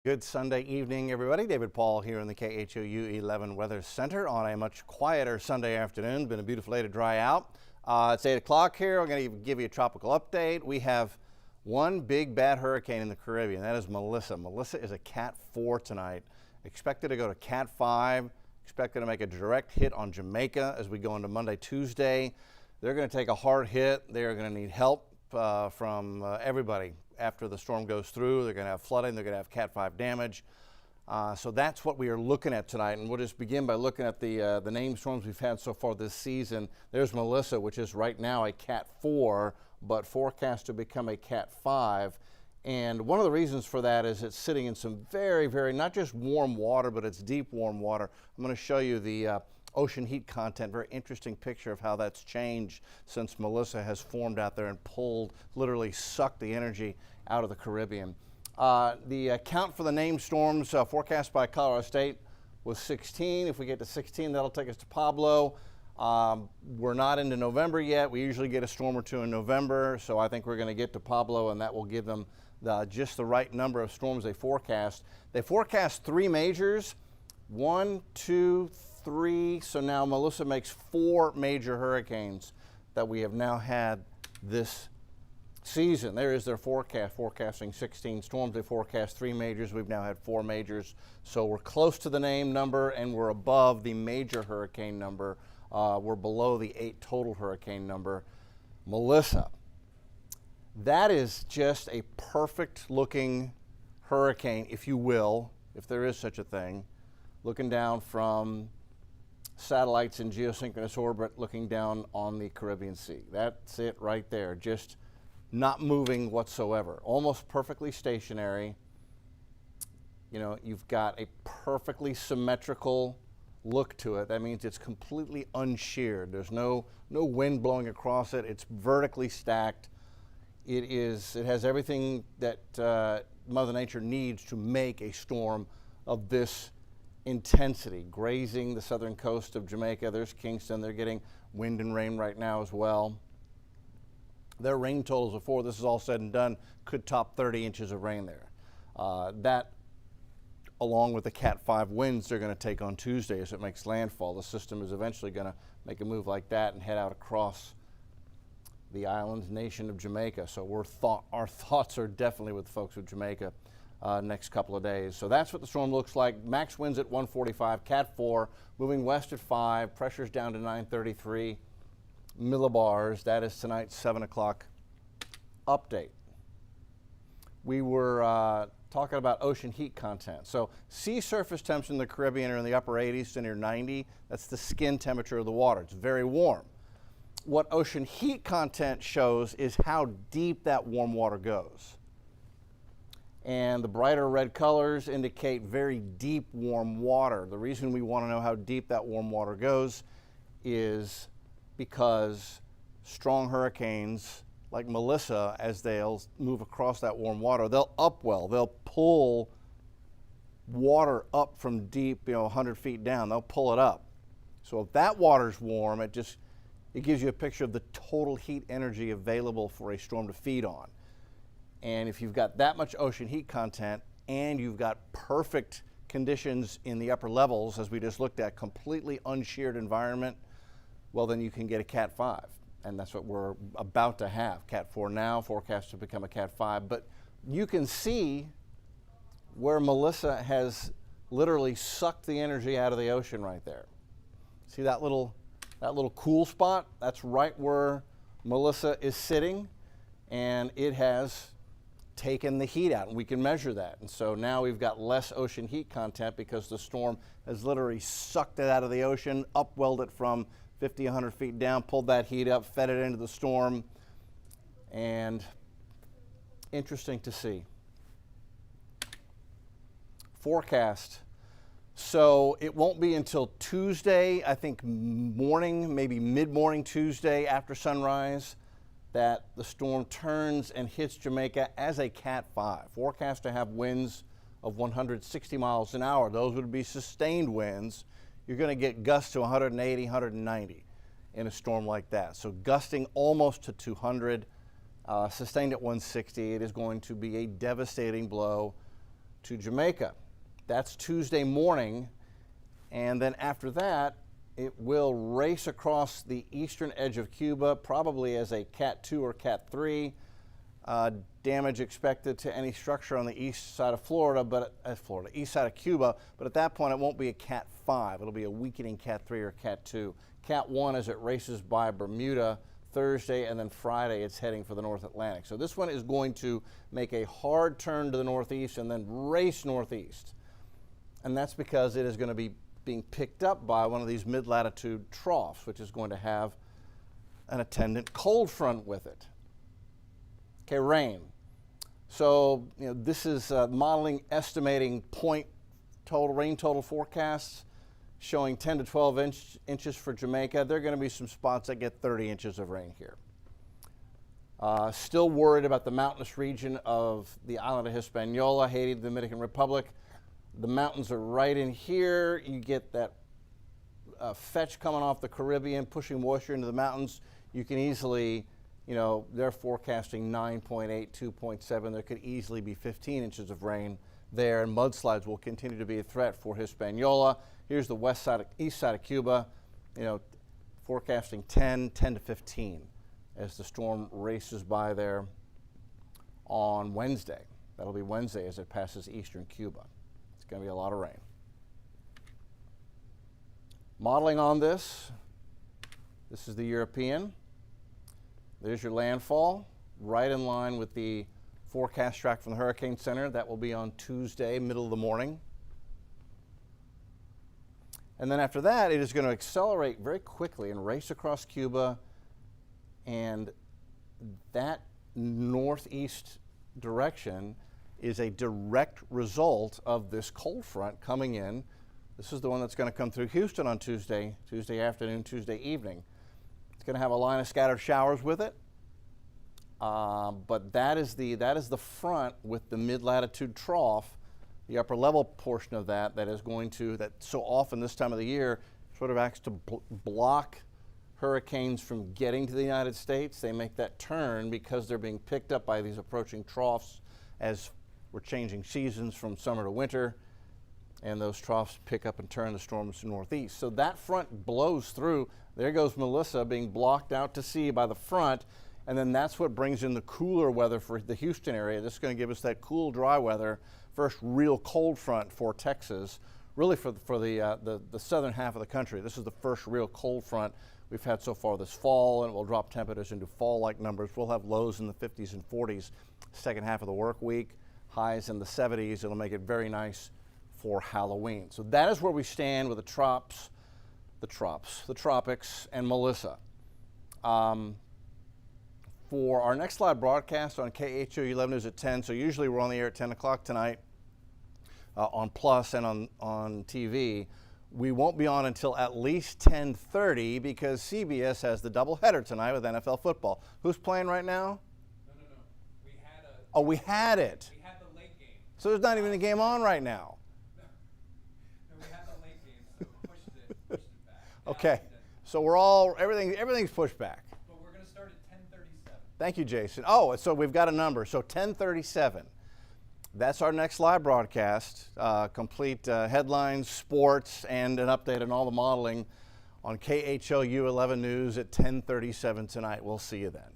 Good Sunday evening, everybody. David Paul here in the KHOU 11 Weather Center on a much quieter Sunday afternoon. Been a beautiful day to dry out. It's 8 o'clock here. I'm going to give you a tropical update. We have one big bad hurricane in the Caribbean. That is Melissa. Melissa is a Cat 4 tonight. Expected to go to Cat 5. Expected to make a direct hit on Jamaica as we go into Monday, Tuesday. They're going to take a hard hit. They are going to need help from everybody. After the storm goes through, they're going to have flooding, they're going to have Cat 5 damage. So that's what we are looking at tonight, and we'll just begin by looking at the named storms we've had so far this season. There's Melissa, which is right now a Cat 4, but forecast to become a Cat 5. And one of the reasons for that is it's sitting in some very, very, not just warm water, but it's deep warm water. I'm going to show you the ocean heat content, very interesting picture of how that's changed since Melissa has formed out there and pulled, literally sucked the energy out of the Caribbean. The count for the named storms forecast by Colorado State was 16. If we get to 16, that'll take us to Pablo. We're not into November yet. We usually get a storm or two in November, so I think we're going to get to Pablo, and that will give them just the right number of storms they forecast. They forecast 3 majors, 1, 2, 3. So now Melissa makes 4 major hurricanes that we have now had this season. There is their forecast, forecasting 16 storms. They forecast 3 majors. We've now had 4 majors. So we're close to the named number, and we're above the major hurricane number. We're below the 8 total hurricane number. Melissa, that is just a perfect looking hurricane, if you will, if there is such a thing, looking down from satellites in geosynchronous orbit, looking down on the Caribbean Sea. That's it right there, just not moving whatsoever, almost perfectly stationary. You know, you've got a perfectly symmetrical look to it. That means it's completely unsheared. There's no wind blowing across it. It's vertically stacked. It has everything that Mother Nature needs to make a storm of this intensity, grazing the southern coast of Jamaica. There's Kingston. They're getting wind and rain right now as well. Their rain totals before this is all said and done could top 30 inches of rain there. That, along with the Cat 5 winds they're going to take on Tuesday as it makes landfall. The system is eventually going to make a move like that and head out across the island nation of Jamaica. So our thoughts are definitely with the folks of Jamaica next couple of days. So that's what the storm looks like. Max winds at 145, Cat 4, moving west at 5, pressure's down to 933 millibars. That is tonight's 7 o'clock update. We were talking about ocean heat content. So sea surface temps in the Caribbean are in the upper 80s to near 90. That's the skin temperature of the water. It's very warm. What ocean heat content shows is how deep that warm water goes. And the brighter red colors indicate very deep warm water. The reason we want to know how deep that warm water goes is because strong hurricanes like Melissa, as they'll move across that warm water, they'll upwell. They'll pull water up from deep, 100 feet down. They'll pull it up. So if that water's warm, it gives you a picture of the total heat energy available for a storm to feed on. And if you've got that much ocean heat content and you've got perfect conditions in the upper levels, as we just looked at, completely unsheared environment, well, then you can get a Cat 5. And that's what we're about to have. Cat 4 now, forecast to become a Cat 5. But you can see where Melissa has literally sucked the energy out of the ocean right there. See that little cool spot? That's right where Melissa is sitting, and it has taken the heat out, and we can measure that. And so now we've got less ocean heat content because the storm has literally sucked it out of the ocean, upwelled it from 50, 100 feet down, pulled that heat up, fed it into the storm, and interesting to see. Forecast. So it won't be until Tuesday, I think morning, maybe mid-morning Tuesday after sunrise, that the storm turns and hits Jamaica as a Cat 5. Forecast to have winds of 160 miles an hour. Those would be sustained winds. You're going to get gusts to 180, 190 in a storm like that. So gusting almost to 200, sustained at 160. It is going to be a devastating blow to Jamaica. That's Tuesday morning, and then after that, it will race across the eastern edge of Cuba, probably as a Cat 2 or Cat 3. Damage expected to any structure on the east side of Florida, east side of Cuba, but at that point it won't be a Cat 5. It'll be a weakening Cat 3 or Cat 2. Cat 1 as it races by Bermuda Thursday, and then Friday it's heading for the North Atlantic. So this one is going to make a hard turn to the northeast and then race northeast. And that's because it is going to be being picked up by one of these mid-latitude troughs, which is going to have an attendant cold front with it. Okay, rain. So, this is modeling, estimating rain total forecasts, showing 10 to 12 inches for Jamaica. There are going to be some spots that get 30 inches of rain here. Still worried about the mountainous region of the island of Hispaniola, Haiti, the Dominican Republic. The mountains are right in here. You get that fetch coming off the Caribbean, pushing moisture into the mountains. You can easily, they're forecasting 9.8, 2.7. There could easily be 15 inches of rain there, and mudslides will continue to be a threat for Hispaniola. Here's the east side of Cuba, forecasting 10 to 15 as the storm races by there on Wednesday. That'll be Wednesday as it passes eastern Cuba. It's going to be a lot of rain. Modeling on this is the European. There's your landfall, right in line with the forecast track from the Hurricane Center. That will be on Tuesday, middle of the morning. And then after that, it is going to accelerate very quickly and race across Cuba, and that northeast direction is a direct result of this cold front coming in. This is the one that's going to come through Houston on Tuesday afternoon, Tuesday evening. It's going to have a line of scattered showers with it, but that is the front with the mid-latitude trough, the upper level portion of that so often this time of the year sort of acts to block hurricanes from getting to the United States. They make that turn because they're being picked up by these approaching troughs as we're changing seasons from summer to winter, and those troughs pick up and turn the storms northeast. So that front blows through. There goes Melissa being blocked out to sea by the front, and then that's what brings in the cooler weather for the Houston area. This is going to give us that cool, dry weather. First real cold front for Texas, really for the southern half of the country. This is the first real cold front we've had so far this fall, and it will drop temperatures into fall-like numbers. We'll have lows in the 50s and 40s second half of the work week, highs in the 70s. It'll make it very nice for Halloween. So that is where we stand with the tropics, and Melissa. For our next live broadcast on KHOU 11 News at 10, so usually we're on the air at 10 o'clock tonight on Plus and on TV. We won't be on until at least 10:30 because CBS has the doubleheader tonight with NFL football. Who's playing right now? No. We had it. We had the late game. So there's not even a game on right now. No, we had the late game, so pushed it back. Okay, so everything's pushed back. But we're going to start at 10:37. Thank you, Jason. Oh, so we've got a number. So 10:37. That's our next live broadcast. Complete headlines, sports, and an update on all the modeling on KHOU 11 News at 10:37 tonight. We'll see you then.